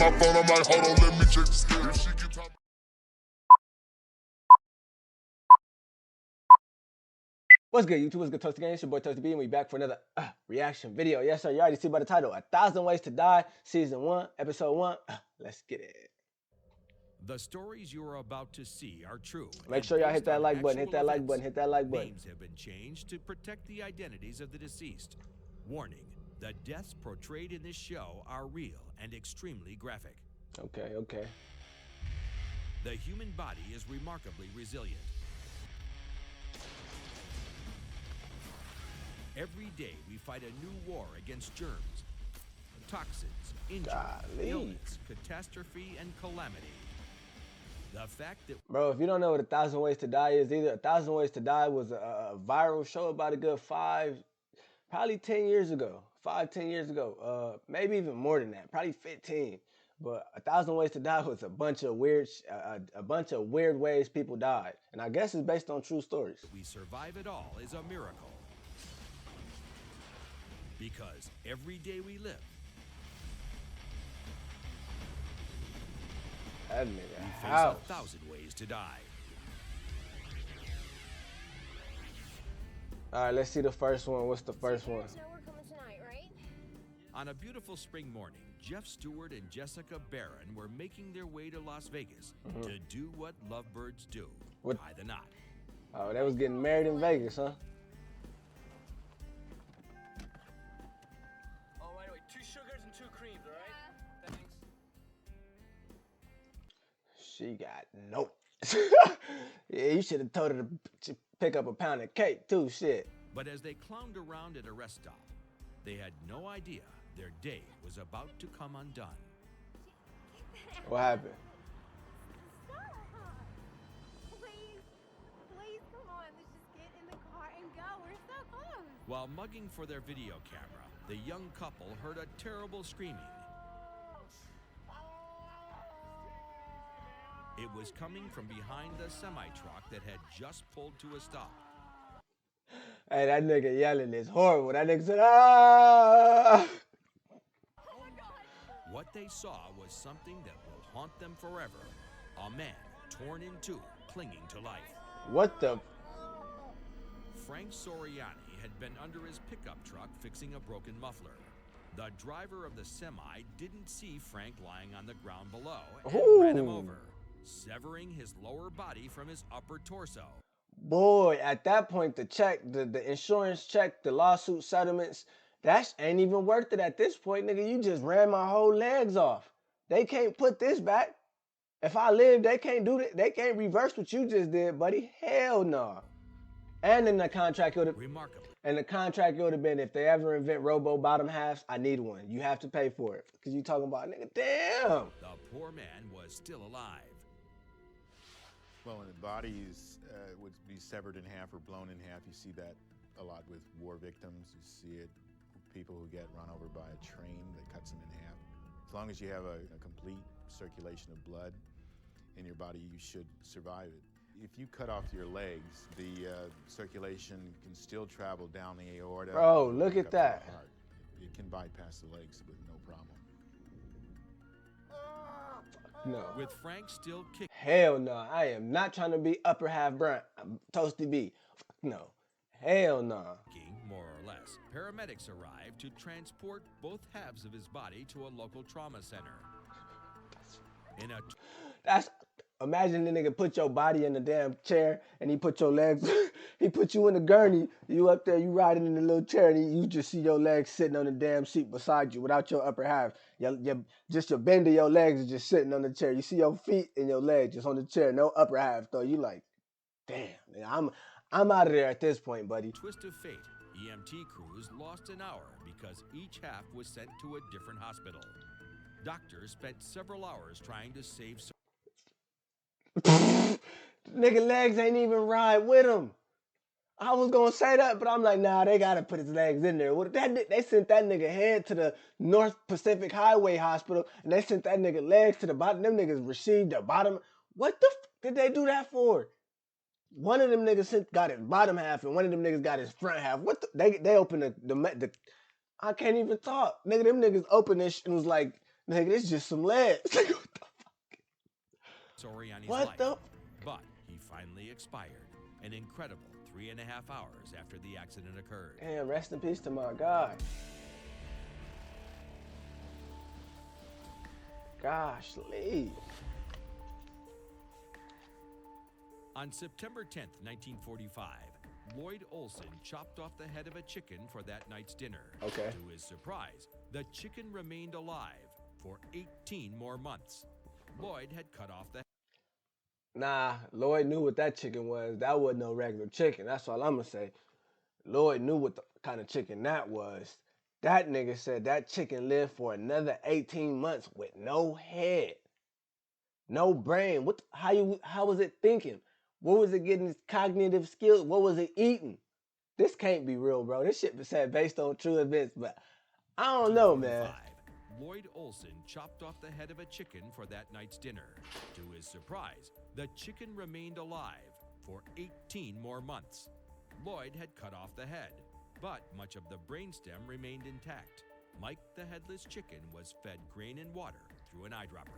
my phone, I'm like, hold on, let me check the schedule. She keep talking. What's good, YouTube? What's good, TOASTyB? It's your boy TOASTyB, and we back for another reaction video. Yes, sir. You already see by the title, 1,000 Ways to Die, Season 1, Episode 1. Let's get it. The stories you are about to see are true. Make sure y'all hit that like button, hit that like button, hit that like button. Names have been changed to protect the identities of the deceased. Warning, the deaths portrayed in this show are real and extremely graphic. Okay. The human body is remarkably resilient. Every day we fight a new war against germs, toxins, injury, illness, catastrophe, and calamity. The fact that... Bro, if you don't know what 1,000 Ways to Die is either, 1,000 Ways to Die was a viral show about a good 10 years ago. 10 years ago. Maybe even more than that. Probably 15. But 1,000 Ways to Die was a bunch of weird ways people died. And I guess it's based on true stories. We survive it all is a miracle. Because every day we live, That we nigga face house. 1,000 ways to die. All right, let's see the first one. What's the first one? Know we're coming tonight, right? On a beautiful spring morning, Jeff Stewart and Jessica Barron were making their way to Las Vegas to do what lovebirds do, tie the knot. Oh, they was getting married in Vegas, huh? Oh, wait, 2 sugars and 2 creams, all right? Thanks. She got notes. Yeah, you should have told her to pick up a pound of cake too, shit. But as they clowned around at a rest stop, they had no idea their day was about to come undone. What happened? Stop! Please, come on. Let's just get in the car and go. We're so close. While mugging for their video camera, the young couple heard a terrible screaming. It was coming from behind the semi-truck that had just pulled to a stop. Hey, that nigga yelling is horrible. That nigga said, ah! What they saw was something that will haunt them forever. A man torn in two, clinging to life. What the? Frank Soriani had been under his pickup truck fixing a broken muffler. The driver of the semi didn't see Frank lying on the ground below and ran him over, severing his lower body from his upper torso. Boy, at that point, the insurance check, the lawsuit settlements, that ain't even worth it at this point, nigga. You just ran my whole legs off. They can't put this back. If I live, they can't do that. They can't reverse what you just did, buddy. Hell no. And in the contract, it would have been, if they ever invent robo bottom halves, I need one. You have to pay for it. Because you talking about, nigga, damn. The poor man was still alive. Well, when the bodies would be severed in half or blown in half, you see that a lot with war victims. You see it with people who get run over by a train that cuts them in half. As long as you have a complete circulation of blood in your body, you should survive it. If you cut off your legs, the circulation can still travel down the aorta. Bro, look at that. It can bypass the legs with no problem. No. With Frank still kicking. Hell no. I am not trying to be upper half Brent. I'm TOASTyB. No. Hell no. More or less, paramedics arrived to transport both halves of his body to a local trauma center. Imagine the nigga put your body in the damn chair and he put your legs, he put you in the gurney, you up there, you riding in the little chair, and you just see your legs sitting on the damn seat beside you without your upper half. Just your bend of your legs is just sitting on the chair. You see your feet and your legs just on the chair, no upper half though. You like, damn, man, I'm out of there at this point, buddy. Twist of fate, EMT crews lost an hour because each half was sent to a different hospital. Doctors spent several hours trying to save. Nigga legs ain't even ride with him. I was gonna say that, but I'm like, nah, they gotta put his legs in there. They sent that nigga head to the North Pacific Highway Hospital, and they sent that nigga legs to the bottom. Them niggas received the bottom. What the did they do that for? One of them niggas got his bottom half, and one of them niggas got his front half. They opened the I can't even talk. Nigga, them niggas opened this and was like, Nigga, this just some legs. Soriani's What life. the? But he finally expired, an incredible 3.5 hours after the accident occurred. Damn, rest in peace to my guy. Gosh, Lee. On September 10th, 1945, Lloyd Olson chopped off the head of a chicken for that night's dinner. Okay. To his surprise, the chicken remained alive for 18 more months. Lloyd had cut off the Nah, Lloyd knew what that chicken was. That wasn't no regular chicken. That's all I'm gonna say. Lloyd knew what the kind of chicken that was. That nigga said that chicken lived for another 18 months with no head, no brain. How was it thinking? What was it getting its cognitive skills? What was it eating? This can't be real, bro. This shit was said based on true events, but I don't know, man. 1945, Lloyd Olson chopped off the head of a chicken for that night's dinner. To his surprise, the chicken remained alive for 18 more months. Lloyd had cut off the head, but much of the brainstem remained intact. Mike the headless chicken was fed grain and water through an eyedropper.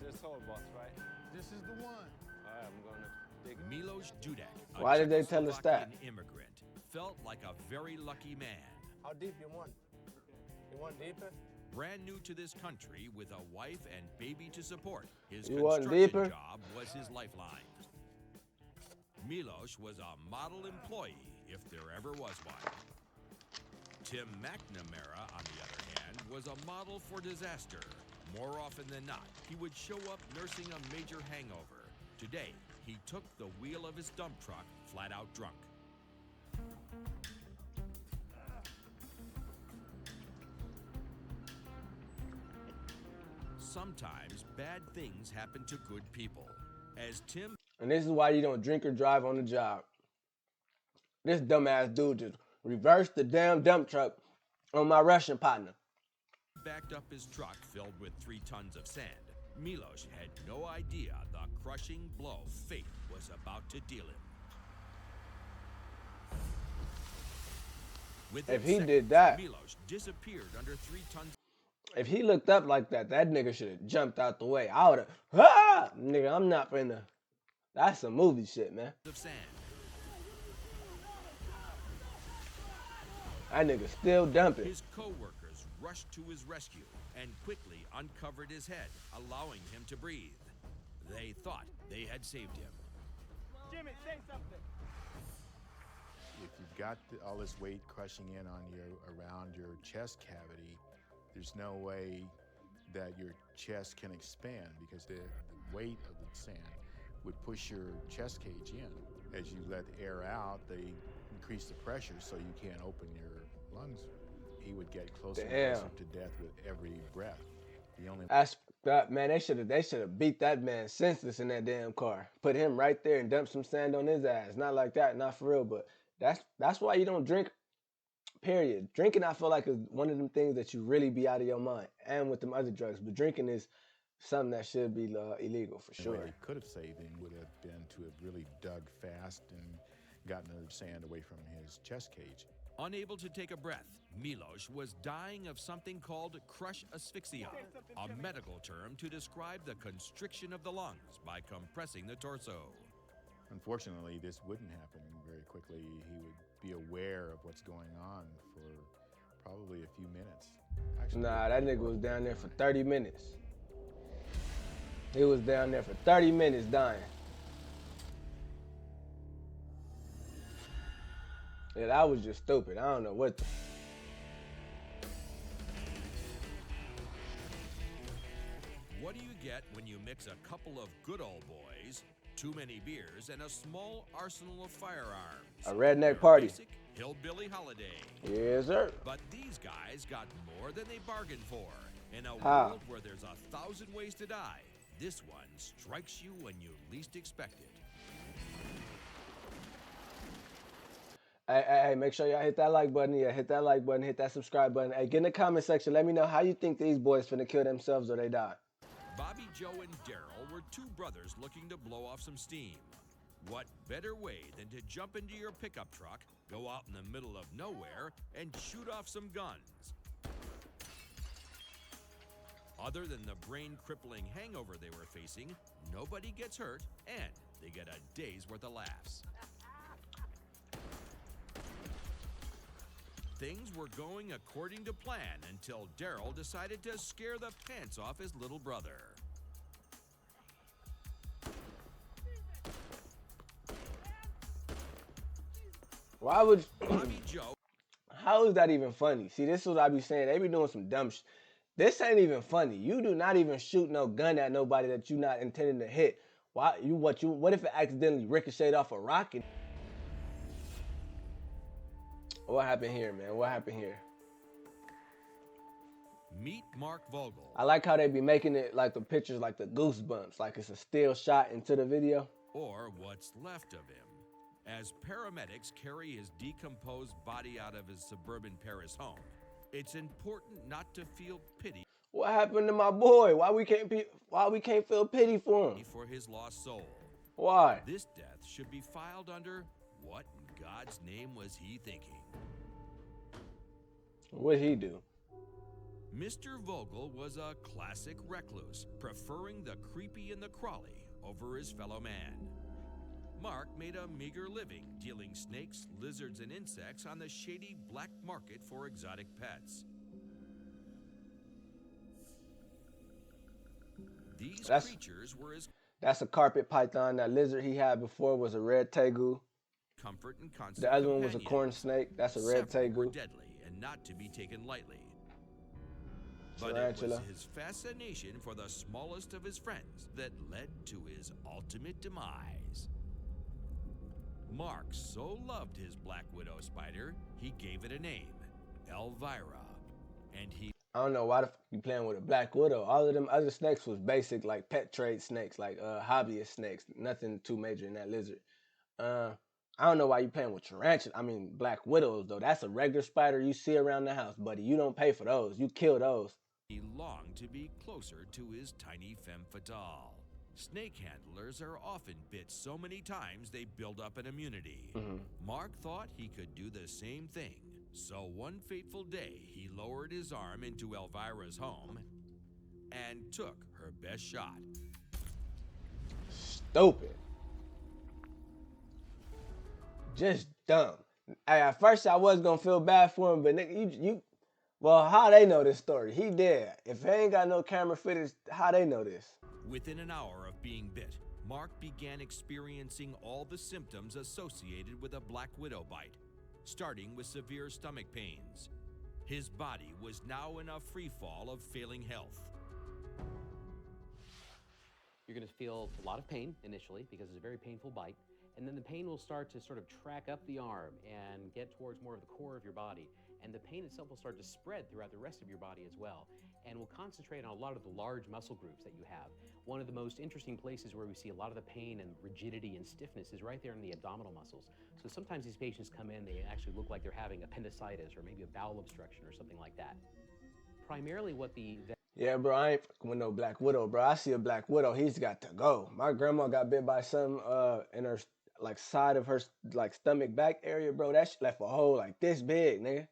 Is this whole boss, right? This is the one. All right, I'm gonna dig it. Milos Dudek, a Why did they tell us that? Czechoslovakian immigrant, felt like a very lucky man. How deep you want? You want deeper? Brand new to this country with a wife and baby to support, his You want construction deeper? job was his lifeline. Milos was a model employee, if there ever was one. Tim McNamara, on the other hand, was a model for disaster. More often than not, he would show up nursing a major hangover. Today, he took the wheel of his dump truck flat out drunk. Sometimes bad things happen to good people. As Tim And this is why you don't drink or drive on the job. This dumbass dude just reversed the damn dump truck on my Russian partner. backed up his truck filled with 3 tons of sand, Milos had no idea the crushing blow fate was about to deal him. Within If he seconds, did that- Milos disappeared under 3 tons If he looked up like that, that nigga should have jumped out the way. I would have, nigga, I'm not finna. That's some movie shit, man. of sand. That nigga still dumping. His co-workers rushed to his rescue and quickly uncovered his head, allowing him to breathe. They thought they had saved him. Jimmy, say something. If you've got all this weight crushing in on you around your chest cavity, there's no way that your chest can expand because the weight of the sand would push your chest cage in. As you let air out, they increase the pressure so you can't open your lungs. He would get closer and closer to death with every breath. The only That's that man. They should have beat that man senseless in that damn car. Put him right there and dump some sand on his ass. Not like that, not for real. But that's why you don't drink. Period. Drinking, I feel like, is one of them things that you really be out of your mind. And with them other drugs, but drinking is something that should be illegal for only way sure. they could have saved him would have been to have really dug fast and gotten the sand away from his chest cage. Unable to take a breath, Milos was dying of something called crush asphyxia, a medical term to describe the constriction of the lungs by compressing the torso. Unfortunately, this wouldn't happen very quickly. He would be aware of what's going on for probably a few minutes. Actually, Nah, that nigga was down there for 30 minutes. He was down there for 30 minutes dying. Yeah, that was just stupid. I don't know what the... What do you get when you mix a couple of good old boys, too many beers, and a small arsenal of firearms? A redneck Your party. basic hillbilly holiday. Yes, sir. But these guys got more than they bargained for. In a How? world where there's 1,000 ways to die, this one strikes you when you least expect it. Hey, make sure y'all hit that like button. Yeah, hit that like button, hit that subscribe button. Hey, get in the comment section. Let me know how you think these boys finna kill themselves or they die. Bobby Joe and Daryl were 2 brothers looking to blow off some steam. What better way than to jump into your pickup truck, go out in the middle of nowhere, and shoot off some guns? Other than the brain-crippling hangover they were facing, nobody gets hurt, and they get a day's worth of laughs. Things were going according to plan until Daryl decided to scare the pants off his little brother. Why would Bobby Joe how is that even funny? See, this is what I be saying. They be doing some dumb shit. This ain't even funny. You do not even shoot no gun at nobody that you not intending to hit. Why what if it accidentally ricocheted off a rocket? What happened here, man? What happened here? meet Mark Vogel. I like how they be making it like the pictures like the goosebumps, like it's a still shot into the video. Or what's left of him. As paramedics carry his decomposed body out of his suburban Paris home, it's important not to feel pity What happened to my boy? Why we can't feel pity for him? for his lost soul. Why? This death should be filed under what in God's name was he thinking? What'd he do? Mr. Vogel was a classic recluse, preferring the creepy and the crawly over his fellow man. Mark made a meager living dealing snakes, lizards, and insects on the shady black market for exotic pets. These creatures were his That's a carpet python. That lizard he had before was a red tegu. comfort and constant The other one was a companions. corn snake. That's a red Several were tegu. deadly and not to be taken lightly. But it Tarantula. was his fascination for the smallest of his friends that led to his ultimate demise. Mark so loved his black widow spider, he gave it a name, Elvira. And he I don't know why the fuck you playing with a black widow. All of them other snakes was basic, like pet trade snakes, like hobbyist snakes. Nothing too major in that lizard. I don't know why you playing with black widows though. That's a regular spider you see around the house, buddy. You don't pay for those. You kill those. He longed to be closer to his tiny femme fatale. Snake handlers are often bit so many times they build up an immunity. Mark thought he could do the same thing. So one fateful day, he lowered his arm into Elvira's home and took her best shot. Stupid. Just dumb. Hey, at first I was gonna feel bad for him, but nigga, well, how they know this story? He dead. If they ain't got no camera footage, how they know this? Within an hour of being bit, Mark began experiencing all the symptoms associated with a black widow bite, starting with severe stomach pains. His body was now in a free fall of failing health. You're going to feel a lot of pain initially because it's a very painful bite, and then the pain will start to sort of track up the arm and get towards more of the core of your body, and the pain itself will start to spread throughout the rest of your body as well, and will concentrate on a lot of the large muscle groups that you have. One of the most interesting places where we see a lot of the pain and rigidity and stiffness is right there in the abdominal muscles. So sometimes these patients come in, they actually look like they're having appendicitis or maybe a bowel obstruction or something like that. Primarily what Yeah, bro, I ain't fucking with no black widow, bro. I see a black widow, he's got to go. My grandma got bit by something in her like side of her like stomach back area, bro. That shit left a hole like this big, nigga.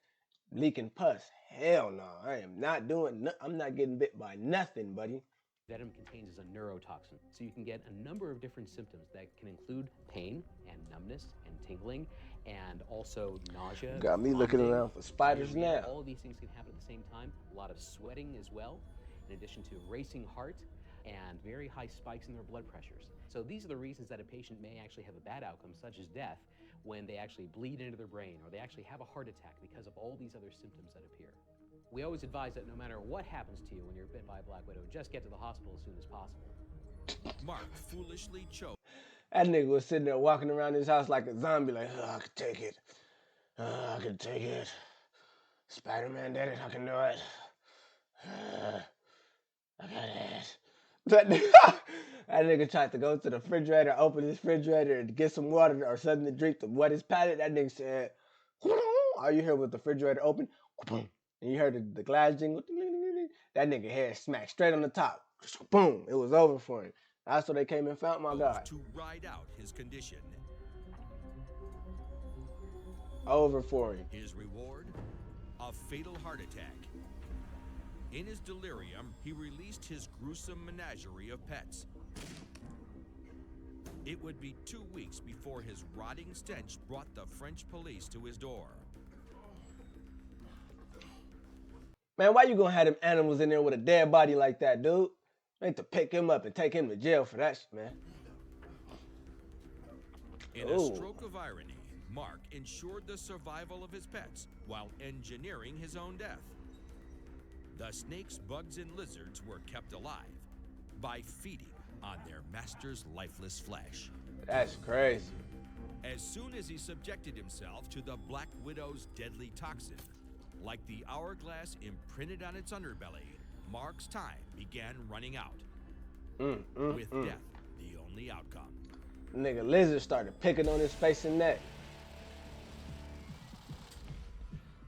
Leaking pus. Hell no, I am not doing. I'm not getting bit by nothing, buddy. venom contains is a neurotoxin. So you can get a number of different symptoms that can include pain and numbness and tingling and also nausea. Got me looking vomiting, around for spiders diarrhea. now. All of these things can happen at the same time. A lot of sweating as well, in addition to racing heart and very high spikes in their blood pressures. So these are the reasons that a patient may actually have a bad outcome, such as death, when they actually bleed into their brain or they actually have a heart attack because of all these other symptoms that appear. We always advise that no matter what happens to you when you're bit by a black widow, just get to the hospital as soon as possible. Mark foolishly chose That nigga was sitting there walking around his house like a zombie, like, oh, I can take it. I can take it. Spider-Man did it, I can do it. I got it. That nigga tried to go to the refrigerator, open his refrigerator, and get some water or something to drink to wet his palate. That nigga said, all you heard was the refrigerator open, and you heard the glass jingle. That nigga head smacked straight on the top. Boom, it was over for him. That's what they came and found my guy. To ride out his condition. Over for him. His reward? A fatal heart attack. In his delirium, he released his gruesome menagerie of pets. It would be 2 weeks before his rotting stench brought the French police to his door. Man, why you gonna have them animals in there with a dead body like that, dude? They need to pick him up and take him to jail for that shit, man. In a stroke of irony, Mark ensured the survival of his pets while engineering his own death. The snakes, bugs, and lizards were kept alive by feeding on their master's lifeless flesh. That's crazy. As soon as he subjected himself to the Black Widow's deadly toxin, like the hourglass imprinted on its underbelly, Mark's time began running out. With death the only outcome. Nigga, lizard started picking on his face and neck.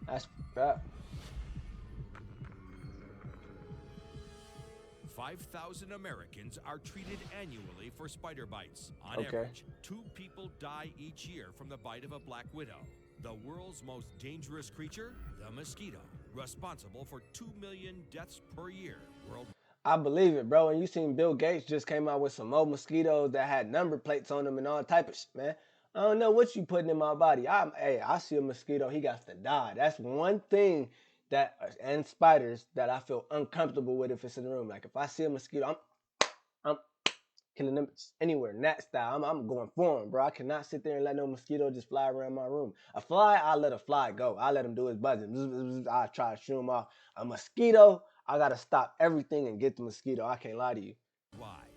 That's that. 5,000 Americans are treated annually for spider bites. On average, 2 people die each year from the bite of a black widow. The world's most dangerous creature, the mosquito, responsible for 2 million deaths per year worldwide. I believe it, bro. And you seen Bill Gates just came out with some more mosquitoes that had number plates on them and all type of shit, man. I don't know what you putting in my body. I see a mosquito, he got to die. That's one thing that, and spiders, that I feel uncomfortable with if it's in the room. Like if I see a mosquito, I'm killing them anywhere, gnat style. I'm going for him, bro. I cannot sit there and let no mosquito just fly around my room. A fly, I let a fly go. I let him do his buzzing. I try to shoo him off. A mosquito, I gotta stop everything and get the mosquito. I can't lie to you. Wide.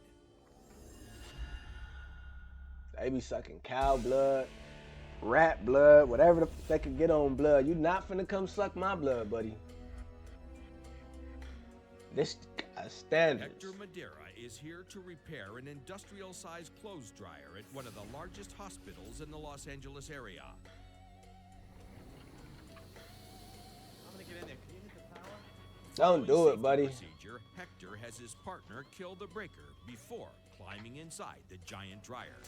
They be sucking cow blood, rat blood, whatever the they could get on blood. You not finna come suck my blood, buddy. This standards. Hector Madeira is here to repair an industrial-sized clothes dryer at one of the largest hospitals in the Los Angeles area. I'm gonna get in there. Can you hit the power? Don't do it, buddy. Procedure, Hector has his partner kill the breaker before climbing inside the giant dryer.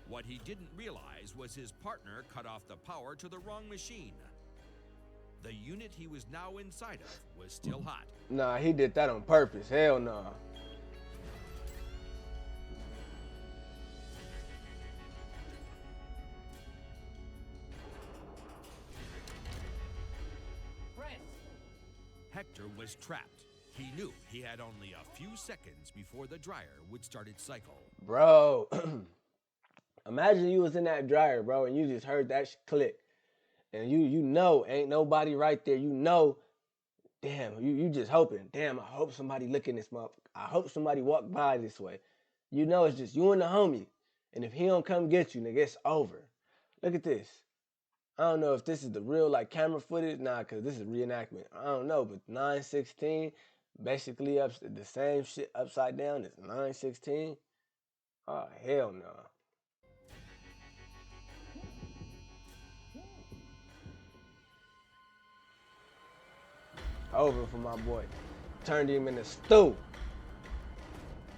What he didn't realize was his partner cut off the power to the wrong machine. The unit he was now inside of was still hot. Nah, he did that on purpose. Hell no. Hector was trapped. He knew he had only a few seconds before the dryer would start its cycle. Bro, imagine you was in that dryer, bro, and you just heard that click. And you know ain't nobody right there. You know, damn, you just hoping. Damn, I hope somebody looking this motherfucker. I hope somebody walk by this way. You know it's just you and the homie. And if he don't come get you, nigga, it's over. Look at this. I don't know if this is the real like camera footage. Nah, because this is reenactment. I don't know, but 9/16, basically the same shit upside down as 9/16. Oh, hell no. Over for my boy. Turned him in a stew.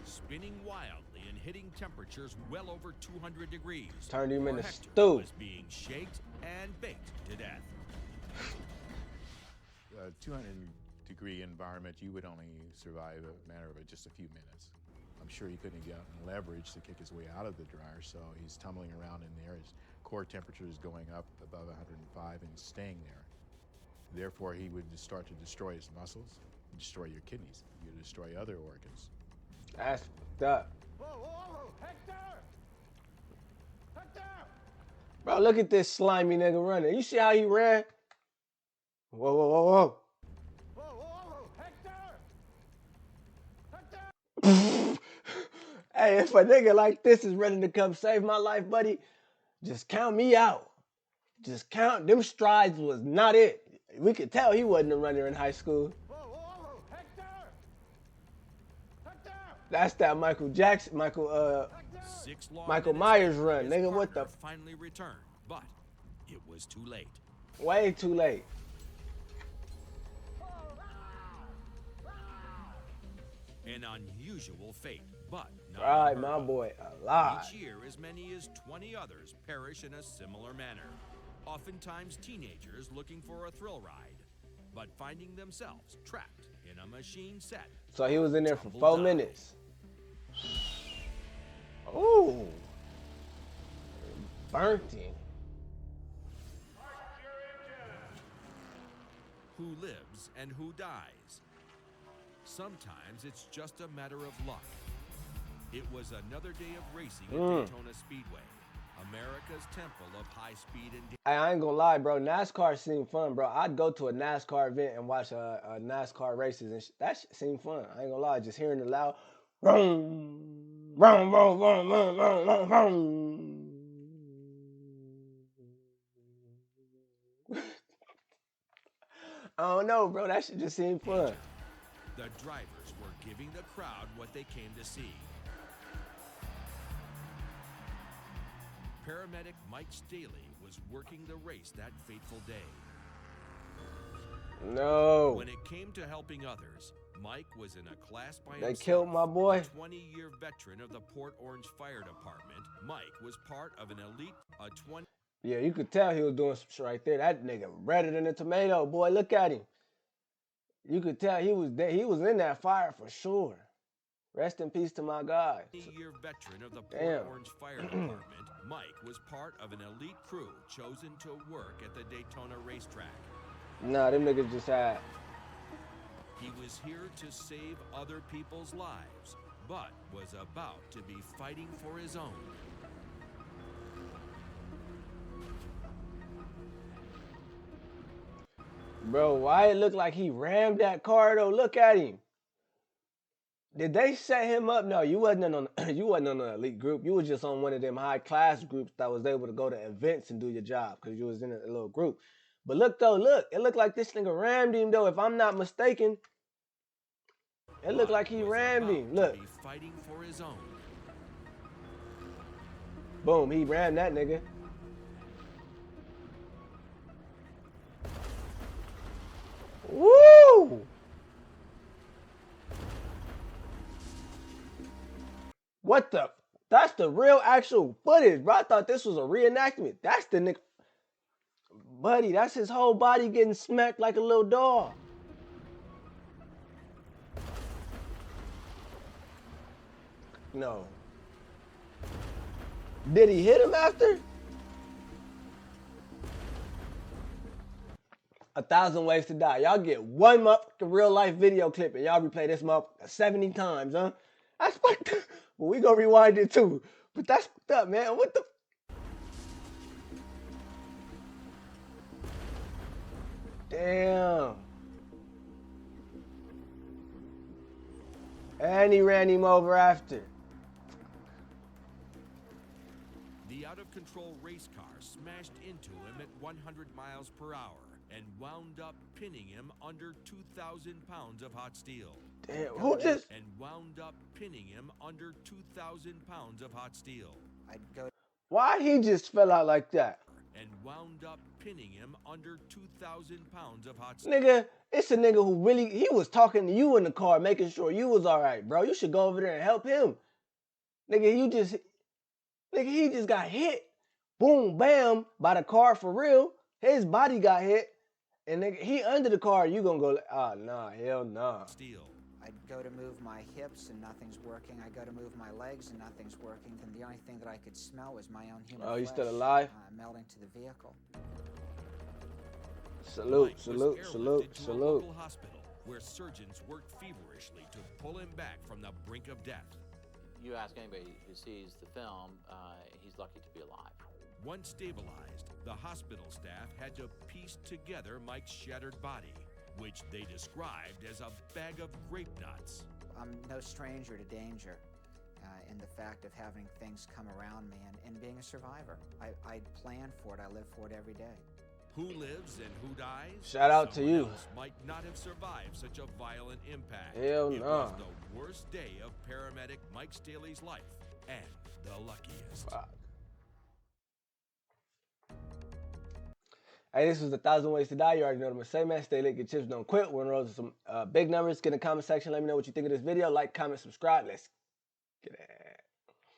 Spinning wildly and hitting temperatures well over 200 degrees. Turned him in a Hector stew. was being shaked and baked to death. 200-degree environment, you would only survive a matter of just a few minutes. I'm sure he couldn't get leverage to kick his way out of the dryer, so he's tumbling around in there. His core temperature is going up above 105 and staying there. Therefore, he would start to destroy his muscles, destroy your kidneys, you destroy other organs. That's fucked up. Whoa, whoa, whoa, Hector! Hector! Bro, look at this slimy nigga running. You see how he ran? Whoa, whoa, whoa, whoa. Whoa, whoa, whoa, Hector! Hector! Hey, if a nigga like this is ready to come save my life, buddy, just count me out. Just count. Them strides was not it. We could tell he wasn't a runner in high school. Whoa, whoa, whoa, Hector! Hector! That's that Michael Myers run, His nigga. What the? partner finally returned, but it was too late. Way too late. An An unusual fate, but not Right, unheard my of. boy, alive. Each year, as many as 20 others perish in a similar manner. Oftentimes, teenagers looking for a thrill ride, but finding themselves trapped in a machine set. So he was in there for Tumble 4 die. minutes. Ooh. Burnt him. Who lives and who dies? Sometimes it's just a matter of luck. It was another day of racing at Daytona Speedway, America's temple of high speed and Hey, I ain't gonna lie, bro. NASCAR seemed fun, bro. I'd go to a NASCAR event and watch NASCAR races, and that shit seemed fun. I ain't gonna lie, just hearing the loud, vroom, vroom, vroom, vroom, vroom, vroom, vroom. I don't know, bro. That shit just seemed fun. the drivers were giving the crowd what they came to see. Paramedic Mike Staley was working the race that fateful day. No. When it came to helping others, Mike was in a class by They himself. killed my boy. A 20-year veteran of the Port Orange Fire Department, Mike was part of an elite, Yeah, you could tell he was doing some shit right there. That nigga redder than a tomato, boy. Look at him. You could tell he was there. He was in that fire for sure. Rest in peace to my guy. 20-year veteran of the Port Damn. Orange Fire Department, Mike was part of an elite crew chosen to work at the Daytona racetrack. Nah, them niggas just had. He was here to save other people's lives, but was about to be fighting for his own. Bro, why it look like he rammed that car though? Look at him. Did they set him up? No, you wasn't on you wasn't on an elite group. You was just on one of them high class groups that was able to go to events and do your job because you was in a little group. But look though, look, it looked like this nigga rammed him though. If I'm not mistaken, it looked like he Was rammed about him. to Look, be fighting for his own. boom, he rammed that nigga. Woo! What the? That's the real actual footage, bro. I thought this was a reenactment. That's the nigga. Buddy, that's his whole body getting smacked like a little dog. No. Did he hit him after? 1,000 Ways to Die. Y'all get one motherfucking real life video clip and y'all replay this motherfucker 70 times, huh? That's fucked up. Well, we gonna rewind it too. But that's fucked up, man. What the? Damn. And he ran him over after. The out-of-control race car smashed into him at 100 miles per hour and wound up pinning him under 2,000 pounds of hot steel. Damn, who just? And wound up pinning him under 2,000 pounds of hot steel. Why he just fell out like that? And wound up pinning him under 2,000 pounds of hot steel. Nigga, it's a nigga who really, he was talking to you in the car, making sure you was all right, bro. You should go over there and help him. Nigga, he just got hit. Boom, bam, by the car for real. His body got hit. And nigga, he under the car, you gonna go, ah, nah, hell nah. Steel. I go to move my hips and nothing's working. I go to move my legs and nothing's working. And the only thing that I could smell was my own human Oh, you flesh, still alive? melting to the vehicle. Salute, Mike was salute, airlifted salute, to a salute. local hospital where surgeons worked feverishly to pull him back from the brink of death. You ask anybody who sees the film, he's lucky to be alive. Once stabilized, the hospital staff had to piece together Mike's shattered body, which they described as a bag of grape nuts. I'm no stranger to danger and the fact of having things come around me and being a survivor. I plan for it. I live for it every day. Who lives and who dies? Shout out to Someone you. else might not have survived such a violent impact. Hell It nah. was the worst day of paramedic Mike Staley's life, and the luckiest. Fuck. Hey, this was 1,000 Ways to Die. You already know what I'm going to say, man. Stay lit, get chips, don't quit. We're on the road to some big numbers. Get in the comment section. Let me know what you think of this video. Like, comment, subscribe. Let's get it.